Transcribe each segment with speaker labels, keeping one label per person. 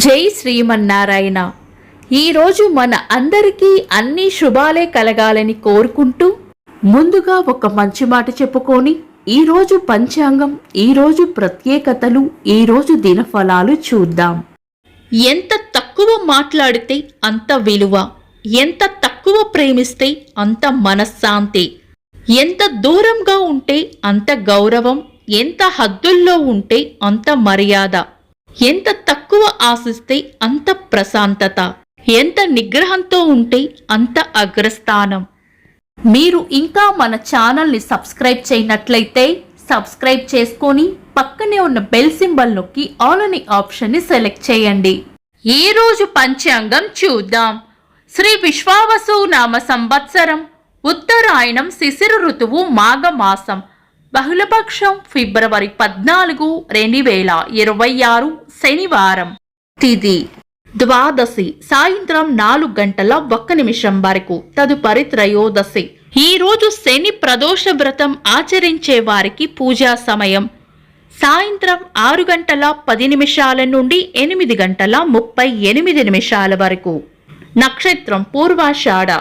Speaker 1: జై శ్రీమన్నారాయణ. ఈరోజు మన అందరికీ అన్ని శుభాలే కలగాలని కోరుకుంటూ ముందుగా ఒక మంచి మాట చెప్పుకొని ఈరోజు పంచాంగం, ఈరోజు ప్రత్యేకతలు, ఈరోజు దినఫలాలు చూద్దాం. ఎంత తక్కువ మాట్లాడితే అంత విలువ, ఎంత తక్కువ ప్రేమిస్తే అంత మనశ్శాంతి, ఎంత దూరంగా ఉంటే అంత గౌరవం, ఎంత హద్దుల్లో ఉంటే అంత మర్యాద, ఎంత తక్కువ ఆశిస్తే అంత ప్రశాంతత, ఎంత నిగ్రహంతో ఉంటే అంత అగ్రస్థానం. మీరు ఇంకా మన ఛానల్ని సబ్స్క్రైబ్ చేయనట్లయితే సబ్స్క్రైబ్ చేసుకొని పక్కనే ఉన్న బెల్ సింబల్ నొక్కి ఆల్ అనే ఆప్షన్ని సెలెక్ట్ చేయండి. ఈ రోజు పంచాంగం చూద్దాం. శ్రీ విశ్వావసు నామ సంవత్సరం, ఉత్తరాయణం, శిశిర ఋతువు, మాఘమాసం, బహుళపక్షం ఫిబ్రవరి 14, 2026 శనివారం. తిథి ద్వాదశి సాయంత్రం 4:01 వరకు, తదుపరి త్రయోదశి. ఈ రోజు శని ప్రదోష వ్రతం ఆచరించే వారికి పూజా సమయం సాయంత్రం 6:10 నుండి 8:38 వరకు. నక్షత్రం పూర్వాషాఢ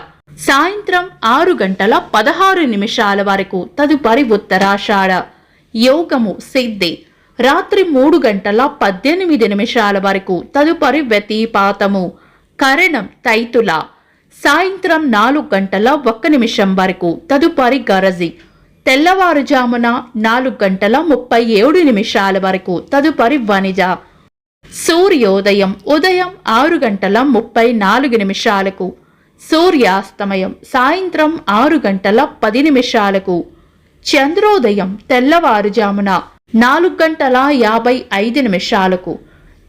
Speaker 1: సాయంత్రం 6:16 వరకు, తదుపరి ఉత్తరాషాఢ. యోగము సిద్ధి రాత్రి 3:18 వరకు, తదుపరి వ్యతిపాతము. కరణం తైతుల సాయంత్రం 4:01 వరకు, తదుపరి గరజి. తెల్లవారుజామున 4:37 వరకు, తదుపరి వనిజ. సూర్యోదయం ఉదయం 6:34. సూర్యాస్తమయం సాయంత్రం 6:10. చంద్రోదయం తెల్లవారుజామున 4:55.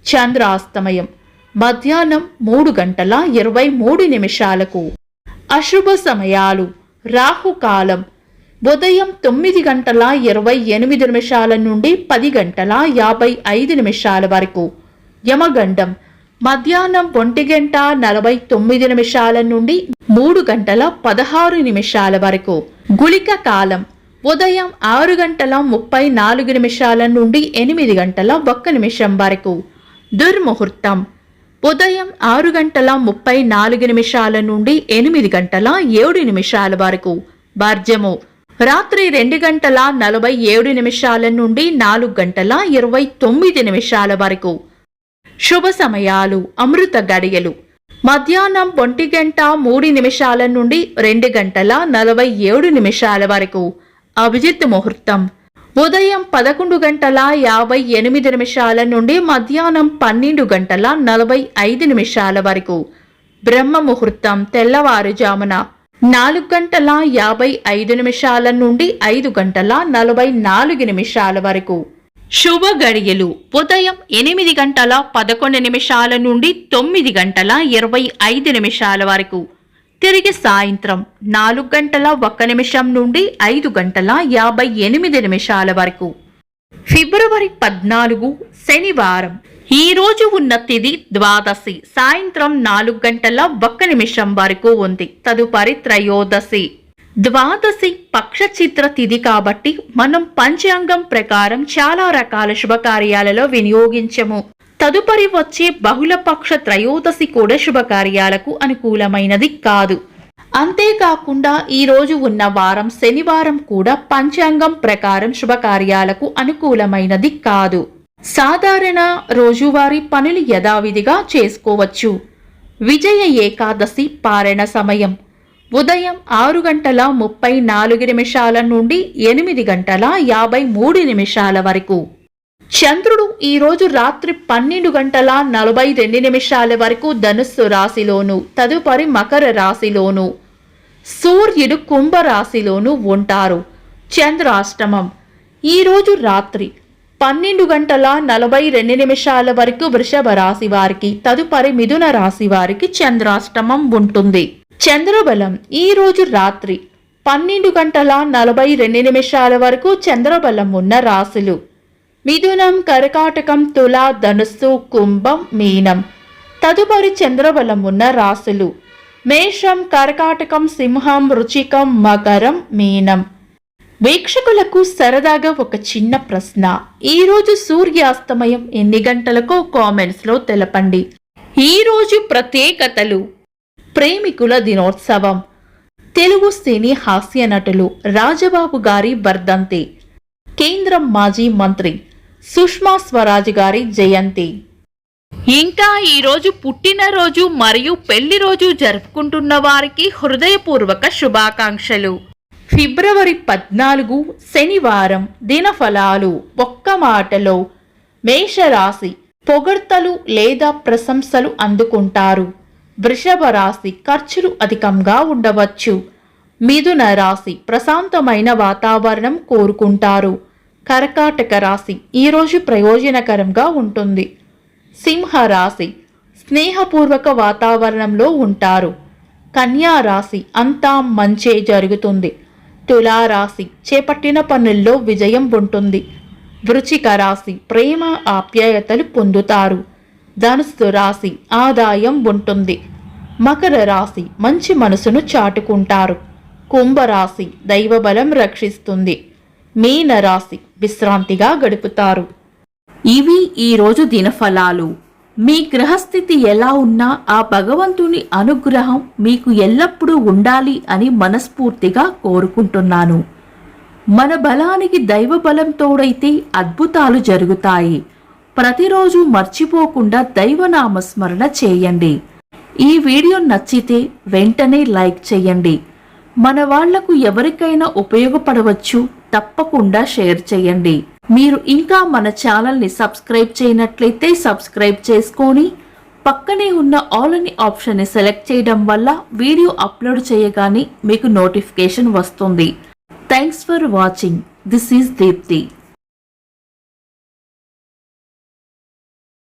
Speaker 1: చంద్రాస్తమయం మధ్యాహ్నం 3:23. అశుభ సమయాలు రాహుకాలం ఉదయం 9:28 నుండి 10:55 వరకు. యమగండం మధ్యాహ్నం 1:49 నుండి 3:16 వరకు. గుళిక కాలం ఉదయం 6:34 నుండి 8:01 వరకు. దుర్ముహూర్తం ఉదయం 6:34 నుండి 8:07 వరకు. వర్జము రాత్రి 2:47 నుండి 4:29 వరకు. శుభ సమయాలు అమృత గడియలు మధ్యాహ్నం 1:03 నుండి 2:47 వరకు. అభిజిత్ ముహూర్తం ఉదయం 11:58 నుండి మధ్యాహ్నం 12:45 వరకు. బ్రహ్మ ముహూర్తం తెల్లవారుజామున 4:55 నుండి 5:44 వరకు. శుభ గడియలు ఉదయం 8:11 నుండి 9:25 వరకు. తిరిగి సాయంత్రం 4:01 నుండి 5:58 వరకు. ఫిబ్రవరి 14 శనివారం. ఈ రోజు ఉన్న తిథి ద్వాదశి సాయంత్రం 4:01 వరకు ఉంది, తదుపరి త్రయోదశి. ద్వాదశి పక్షచిత్ర తిథి కాబట్టి మనం పంచాంగం ప్రకారం చాలా రకాల శుభకార్యాలలో వినియోగించము. తదుపరి వచ్చే బహుళపక్ష త్రయోదశి కూడా శుభకార్యాలకు అనుకూలమైనది కాదు. అంతేకాకుండా ఈ రోజు ఉన్న వారం శనివారం కూడా పంచాంగం ప్రకారం శుభకార్యాలకు అనుకూలమైనది కాదు. సాధారణ రోజువారీ పనులు యథావిధిగా చేసుకోవచ్చు. విజయ ఏకాదశి పారణ సమయం ఉదయం 6:34 నుండి 8:53 వరకు. చంద్రుడు ఈరోజు రాత్రి 12:42 వరకు ధనుస్సు రాశిలోను, తదుపరి మకర రాశిలోను, సూర్యుడు కుంభరాశిలోను ఉంటారు. చంద్రాష్టమం ఈరోజు రాత్రి 12:42 వరకు వృషభ రాశి వారికి, తదుపరి మిథున రాశి వారికి చంద్రాష్టమం ఉంటుంది. చంద్రబలం ఈ రోజు రాత్రి 12:42 వరకు చంద్రబలం ఉన్న రాశులు మిథునం, కర్కాటకం, తుల, ధనుస్సు, కుంభం, మీనం. తదుపరి చంద్రబలం ఉన్న రాశులు మేషం, కర్కాటకం, సింహం, వృచ్చికం, మకరం, మీనం. వీక్షకులకు సరదాగా ఒక చిన్న ప్రశ్న. ఈరోజు సూర్యాస్తమయం ఎన్ని గంటలకో కామెంట్స్లో తెలపండి. ఈరోజు ప్రత్యేకతలు: ప్రేమికుల దినోత్సవం, తెలుగు సినీ హాస్య నటులు రాజబాబు గారి వర్ధంతి, కేంద్రం మాజీ మంత్రి సుష్మా స్వరాజ్ గారి జయంతి. ఇంకా ఈరోజు పుట్టినరోజు మరియు పెళ్లి రోజు జరుపుకుంటున్న వారికి హృదయపూర్వక శుభాకాంక్షలు. ఫిబ్రవరి 14 శనివారం. దినఫలాలు. ఒక్క మాటలో మేషరాశి పొగడ్తలు లేదా ప్రశంసలు అందుకుంటారు. వృషభ రాశి ఖర్చులు అధికంగా ఉండవచ్చు. మిథున రాశి ప్రశాంతమైన వాతావరణం కోరుకుంటారు. కర్కాటక రాశి ఈరోజు ప్రయోజనకరంగా ఉంటుంది. సింహ రాశి స్నేహపూర్వక వాతావరణంలో ఉంటారు. కన్యా రాశి అంతా మంచే జరుగుతుంది. తులారాశి చేపట్టిన పనుల్లో విజయం ఉంటుంది. వృశ్చిక రాశి ప్రేమ ఆప్యాయతలు పొందుతారు. ధనుస్సు రాశి ఆదాయం ఉంటుంది. మకర రాశి మంచి మనసును చాటుకుంటారు. కుంభరాశి దైవబలం రక్షిస్తుంది. మీన రాశి విశ్రాంతిగా గడుపుతారు. ఇవి ఈరోజు దినఫలాలు. మీ గ్రహస్థితి ఎలా ఉన్నా ఆ భగవంతుని అనుగ్రహం మీకు ఎల్లప్పుడూ ఉండాలి అని మనస్ఫూర్తిగా కోరుకుంటున్నాను. మన బలానికి దైవ బలం తోడైతే అద్భుతాలు జరుగుతాయి. ప్రతిరోజు మర్చిపోకుండా దైవనామస్మరణ చేయండి. ఈ వీడియో నచ్చితే వెంటనే లైక్ చేయండి. మన వాళ్లకు ఎవరికైనా ఉపయోగపడవచ్చు. తప్పకుండా షేర్ చేయండి. మీరు ఇంకా మన ఛానల్ని సబ్స్క్రైబ్ చేయనట్లయితే సబ్స్క్రైబ్ చేసుకొని పక్కనే ఉన్న ఆల్ అని ఆప్షన్ని సెలెక్ట్ చేయడం వల్ల వీడియో అప్లోడ్ చేయగానే మీకు నోటిఫికేషన్ వస్తుంది. Thanks for watching. This is Deepti.